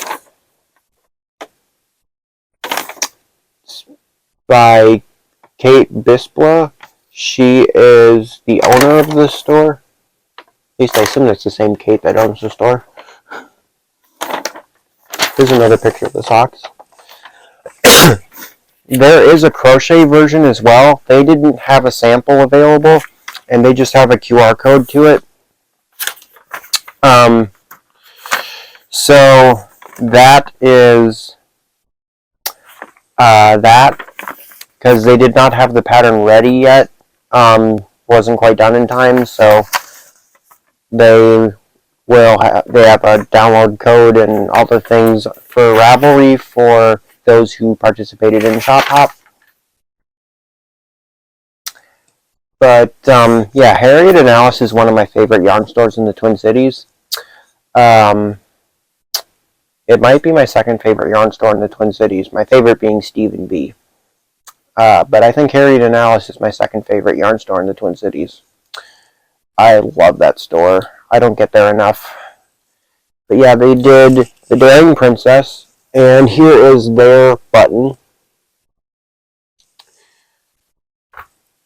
by Kate Bispla. She is the owner of the store. At least I assume it's the same Kate that owns the store. Here's another picture of the socks. There is a crochet version as well. They didn't have a sample available, and they just have a QR code to it. So that is that, because they did not have the pattern ready yet. Wasn't quite done in time, so they they have a download code and all the things for Ravelry for those who participated in Shop Hop. But yeah, Harriet and Alice is one of my favorite yarn stores in the Twin Cities. It might be my second favorite yarn store in the Twin Cities, my favorite being Stephen B. But I think Harriet and Alice is my second favorite yarn store in the Twin Cities. I love that store. I don't get there enough. But yeah, they did the Daring Princess, and here is their button.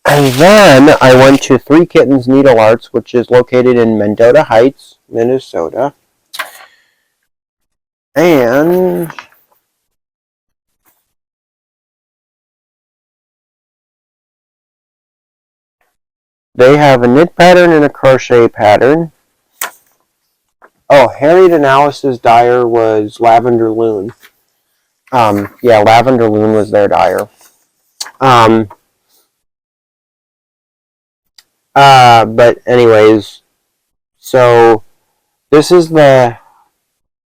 And then I went to Three Kittens Needle Arts, which is located in Mendota Heights, Minnesota. And they have a knit pattern and a crochet pattern. Oh, Harriet and Alice's dyer was Lavender Loon. Yeah, Lavender Loon was their dyer. But anyways, so this is the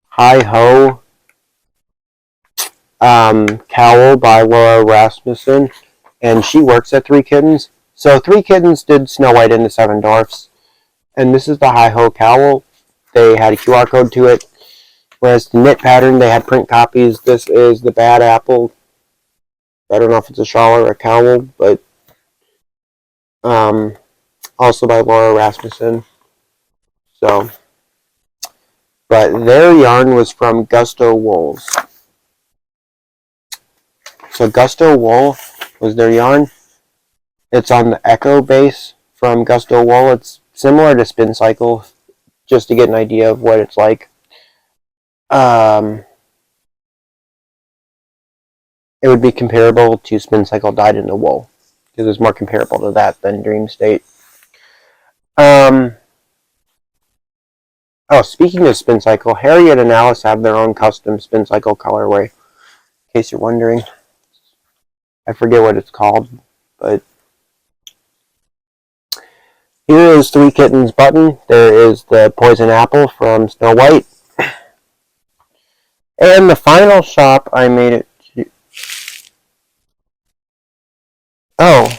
Hi Ho cowl by Laura Rasmussen, and she works at Three Kittens. So Three Kittens did Snow White and the Seven Dwarfs, and this is the Hi Ho cowl. They had a QR code to it. Whereas the knit pattern, they had print copies. This is the Bad Apple. I don't know if it's a shawl or a cowl, but also by Laura Rasmussen. So, but their yarn was from Gusto Wools. So Gusto Wool was their yarn. It's on the Echo base from Gusto Wool. It's similar to Spin Cycle, just to get an idea of what it's like. It would be comparable to Spin Cycle dyed in the wool, because it's more comparable to that than Dream State. Oh, speaking of Spin Cycle, Harriet and Alice have their own custom Spin Cycle colorway, in case you're wondering. I forget what it's called, but here is Three Kittens button. There is the Poison Apple from Snow White. And the final shop I made it to... Oh.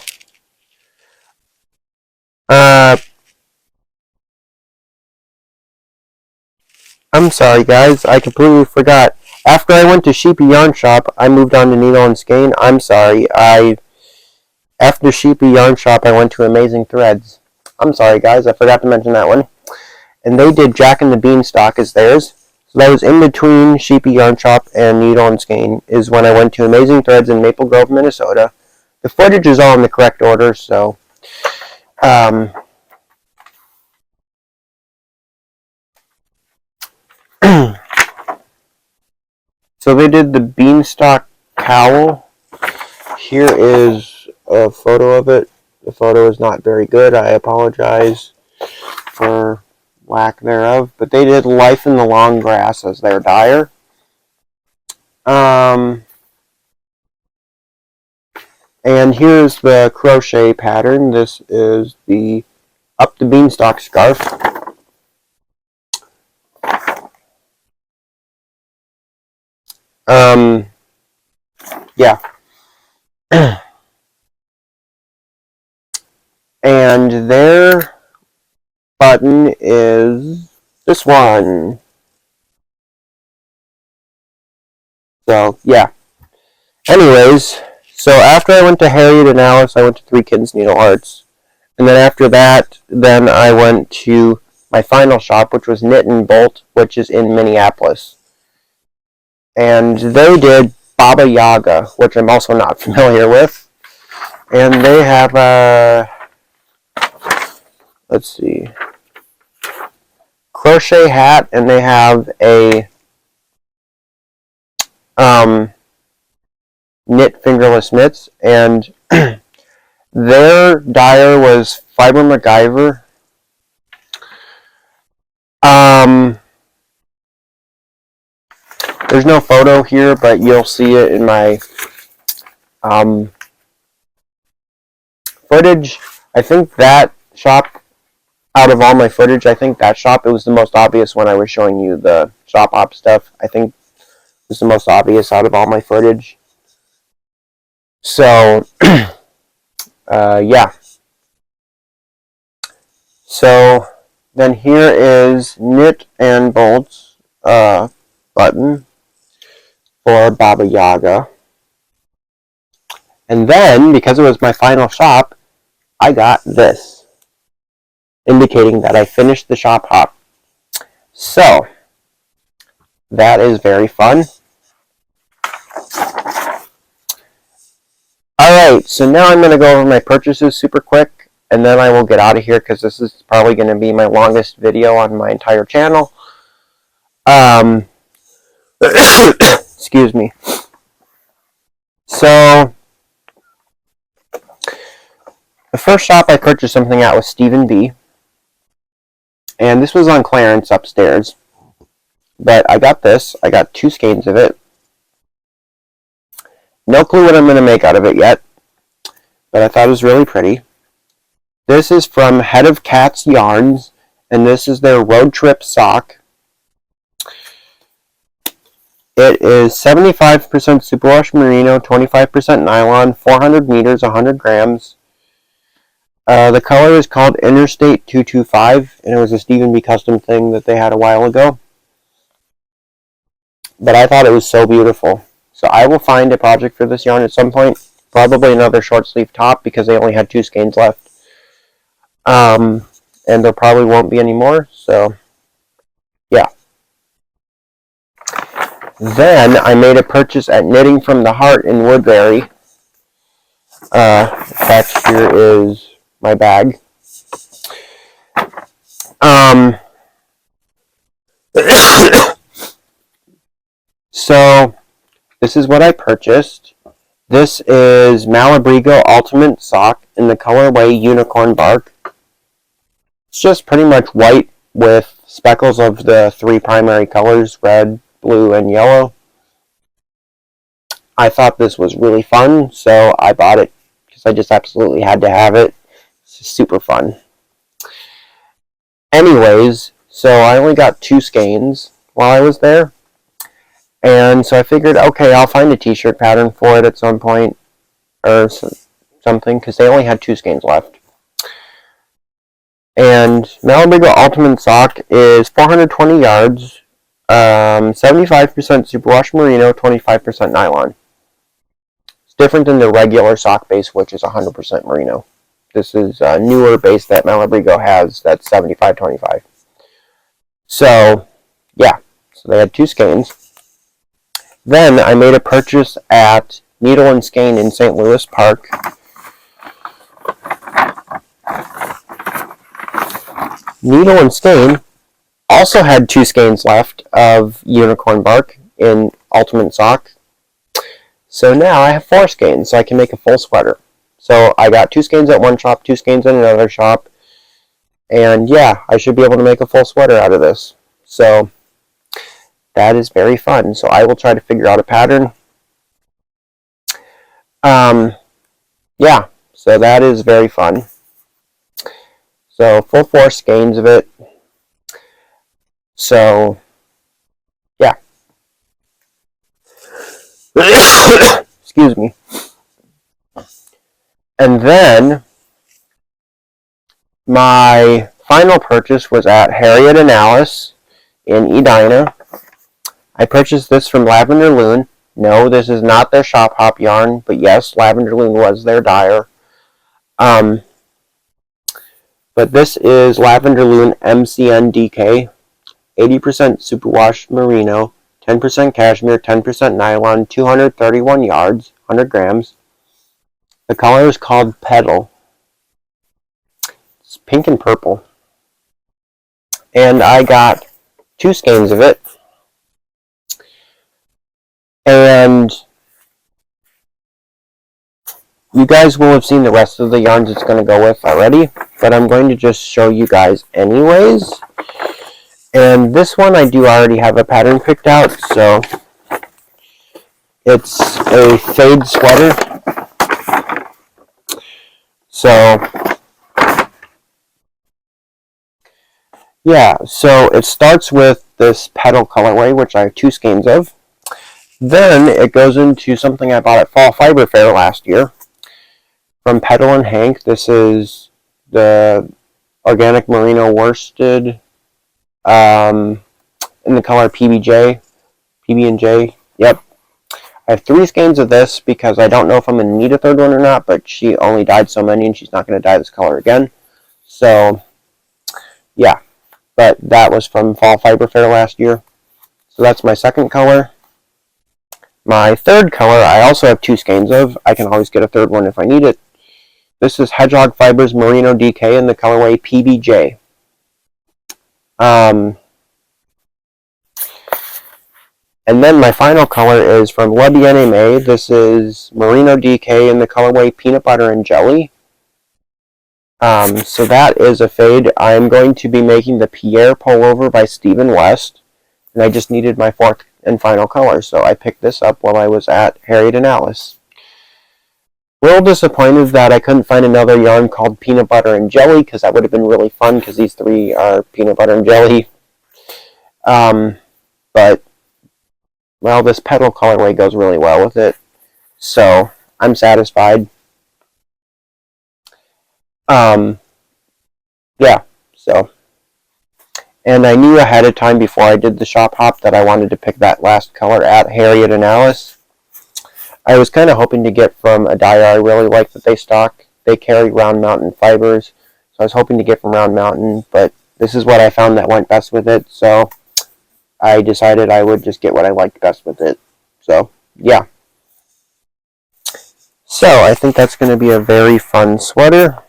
I'm sorry, guys. I completely forgot. After I went to Sheepy Yarn Shop, I moved on to Needle and Skein. I'm sorry. After Sheepy Yarn Shop, I went to Amazing Threads. I'm sorry, guys. I forgot to mention that one. And they did Jack and the Beanstalk as theirs. So that was in between Sheepy Yarn Shop and Needle and Skein is when I went to Amazing Threads in Maple Grove, Minnesota. The footage is all in the correct order, so... So they did the Beanstalk cowl. Here is a photo of it. The photo is not very good. I apologize for lack thereof. But they did Life in the Long Grass as their dyer. And here's the crochet pattern. This is the Up the Beanstalk scarf. Yeah. And their button is this one. So, yeah. Anyways, so after I went to Harriet and Alice, I went to Three Kittens Needle Arts. And then after that, then I went to my final shop, which was Knit and Bolt, which is in Minneapolis. And they did Baba Yaga, which I'm also not familiar with. And they have a... let's see... crochet hat, and they have a knit fingerless mitts, and their dyer was Fiber MacGyver. There's no photo here, but you'll see it in my Footage, I think that shop, out of all my footage, I think that shop, it was the most obvious when I was showing you the shop hop stuff. I think it was the most obvious out of all my footage. So, yeah. So, then here is knit and bolts button for Baba Yaga. And then, because it was my final shop, I got this, indicating that I finished the shop hop. So, that is very fun. Alright, so now I'm going to go over my purchases super quick, and then I will get out of here because this is probably going to be my longest video on my entire channel. Excuse me. So, the first shop I purchased something at was Stephen B. And this was on clearance upstairs. But I got this. I got 2 skeins of it. No clue what I'm going to make out of it yet. But I thought it was really pretty. This is from Head of Cats Yarns. And this is their road trip sock. It is 75% superwash merino, 25% nylon, 400 meters, 100 grams. The color is called Interstate 225, and it was a Stephen B. custom thing that they had a while ago. But I thought it was so beautiful. So I will find a project for this yarn at some point. Probably another short sleeve top because they only had 2 skeins left. And there probably won't be any more, so yeah. Then I made a purchase at Knitting from the Heart in Woodbury. In fact, here is my bag. So, this is what I purchased. This is Malabrigo Ultimate Sock in the colorway Unicorn Bark. It's just pretty much white with speckles of the 3 primary colors, red, blue, and yellow. I thought this was really fun, so I bought it because I just absolutely had to have it. It's super fun. Anyways, so I only got 2 skeins while I was there. And so I figured, okay, I'll find a t-shirt pattern for it at some point, or something, because they only had 2 skeins left. And Malabrigo Ultimate Sock is 420 yards, 75% superwash merino, 25% nylon. It's different than the regular sock base, which is 100% merino. This is a newer base that Malabrigo has that's 75-25. So, yeah. So they had 2 skeins. Then I made a purchase at Needle and Skein in St. Louis Park. Needle and Skein also had 2 skeins left of Unicorn Bark in Ultimate Sock. So now I have 4 skeins, so I can make a full sweater. So I got 2 skeins at one shop, 2 skeins at another shop. And yeah, I should be able to make a full sweater out of this. So that is very fun. So I will try to figure out a pattern. Yeah, so that is very fun. So full 4 skeins of it. So, yeah. Excuse me. And then my final purchase was at Harriet and Alice in Edina. I purchased this from Lavender Loon. No, this is not their shop hop yarn, but yes, Lavender Loon was their dyer. But this is Lavender Loon MCN DK, 80% superwash merino, 10% cashmere, 10% nylon, 231 yards, 100 grams. The color is called Petal. It's pink and purple. And I got 2 skeins of it. And you guys will have seen the rest of the yarns it's going to go with already, but I'm going to just show you guys anyways. And this one I do already have a pattern picked out, so it's a fade sweater. So yeah, so it starts with this petal colorway, which I have 2 skeins of. Then it goes into something I bought at Fall Fiber Fair last year from Petal and Hank. This is the organic merino worsted in the color PB&J. Yep. I have 3 skeins of this because I don't know if I'm going to need a third one or not, but she only dyed so many and she's not going to dye this color again. So, yeah. But that was from Fall Fiber Fair last year. So that's my second color. My third color I also have 2 skeins of. I can always get a third one if I need it. This is Hedgehog Fibers Merino DK in the colorway PBJ. And then my final color is from La Bien-Aimée. This is Merino DK in the colorway Peanut Butter and Jelly. So that is a fade. I'm going to be making the Pierre Pullover by Stephen West. And I just needed my fourth and final color, so I picked this up while I was at Harriet and Alice. A little disappointed that I couldn't find another yarn called Peanut Butter and Jelly, because that would have been really fun, because these 3 are peanut butter and jelly. But, well, this petal colorway goes really well with it, so I'm satisfied. Yeah, so. And I knew ahead of time before I did the shop hop that I wanted to pick that last color at Harriet and Alice. I was kind of hoping to get from a dyer I really like that they stock. They carry Round Mountain fibers, so I was hoping to get from Round Mountain, but this is what I found that went best with it, so I decided I would just get what I liked best with it. So, yeah. So, I think that's going to be a very fun sweater.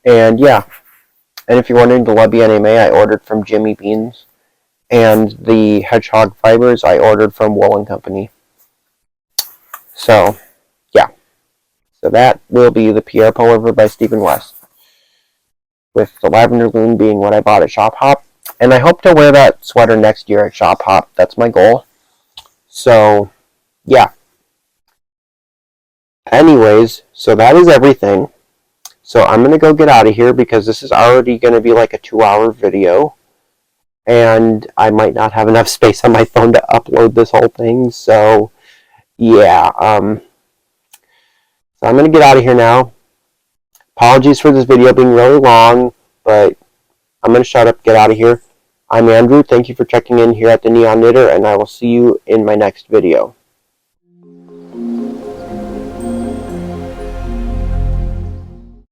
And, yeah. And if you're wondering, the La Bien-Aimée I ordered from Jimmy Beans. And the Hedgehog Fibers I ordered from Wool & Company. So, yeah. So that will be the Pierre Pullover by Stephen West. With the Lavender Loom being what I bought at Shop Hop. And I hope to wear that sweater next year at Shop Hop. That's my goal. So, yeah. Anyways, so that is everything. So I'm going to go get out of here because this is already going to be like a 2-hour video. And I might not have enough space on my phone to upload this whole thing. So, yeah. So I'm going to get out of here now. Apologies for this video being really long, but I'm going to shut up, get out of here. I'm Andrew. Thank you for checking in here at the Neon Knitter, and I will see you in my next video.